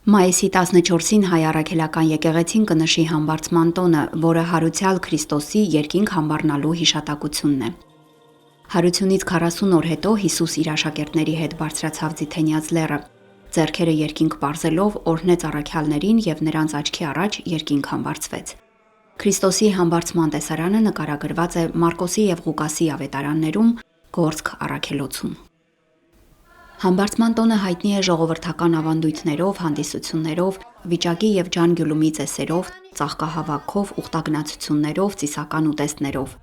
Մայիսի 14-ին հայ առաքելական եկեղեցին կնշի համբարձման տոնը, որը հարուցյալ Քրիստոսի երկինք համբառնալու հիշատակությունն է։ Հարությունից 40 օր հետո Հիսուս իր աշակերտների հետ բարձրացավ Ձիթենյաց լեռը, ձեռքերը երկինք պարզելով օրհնեց առաքյալներին եւ նրանց աչքի առաջ երկինք համբարձվեց։ Քրիստոսի համբարձման տեսարանը նկարագրված է Մարկոսի եւ Ղուկասի ավետարաններում, Գործք առաքելոցում։ Համբարձման տոնը հայտնի է ժողովրդական ավանդույթներով, հանդիսություններով, վիճակի եւ ջան-գյուլումի ծեսերով, ծաղկահավաքով, ուխտագնացություններով, ծիսական ուտեստներով։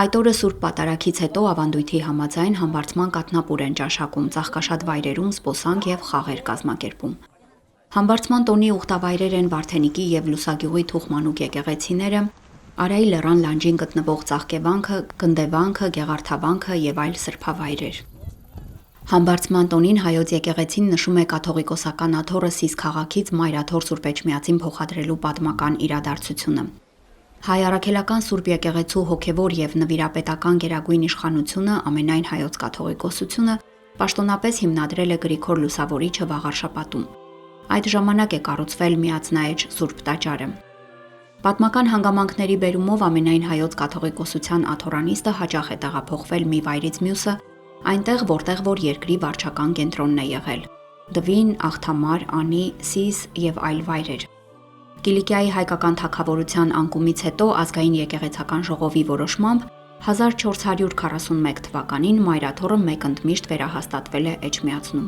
Այդ օրը Սուրբ Պատարագից հետո ավանդույթի համաձայն համբարձման կաթնապուր են ճաշակում, ծաղկաշատ վայրերում զբոսանք եւ խաղեր կազմակերպում։ Համբարձման տոնի ուխտավայրեր են Վարդենիկի եւ Լուսագյուղի Թուխմանուկ եկեղեցիները, Արայի լեռան լանջին գտնվող Ծաղկևանքը, Գնդեվանքը, Գեղարդավանքը եւ այլ սրբավայրեր։ Համբարձման տոնին հայոց եկեղեցին նշում է կաթողիկոսական աթոռը Սիս քաղաքից Մայրաթոր Սուրբ Էջմիածին փոխադրելու պատմական իրադարձությունը։ Հայ առաքելական Սուրբ եկեղեցու հոգևոր եւ նվիրապետական գերագույն իշխանությունը ամենայն հայոց կաթողիկոսությունը պաշտոնապես հիմնադրել է Գրիգոր Լուսավորիչը վաղարշաբաթում։ Այդ ժամանակ է կառուցվել Միածնայեջ Սուրբ տաճարը։ Պատմական հանգամանքների բերումով ամենայն հայոց կաթողիկոսության աթոռանիստը հաճախ է տեղափոխվել մի վայրից մյուսը, այնտեղ որտեղ որ երկրի վարչական կենտրոնն է եղել՝ Դվին, Աղթամար, Անի, Սիս եւ այլ վայրեր։ Կիլիկիայի հայկական թագավորության անկումից հետո ազգային եկեղեցական ժողովի որոշմամբ 1441 թվականին Մայրաթոռը մեկ ընդմիշտ վերահաստատվել է Էջմիածնում։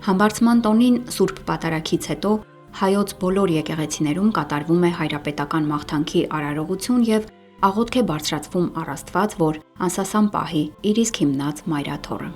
Համբարձման տոնին Սուրբ Պատարագից հետո հայոց բոլոր եկեղեցիներում կատարվում է հայրապետական մաղթանքի արարողություն եւ աղոթք է բարձրացվում առ Աստված, որ անսասան պահի իր իսկ հիմնած Մայրաթոռը։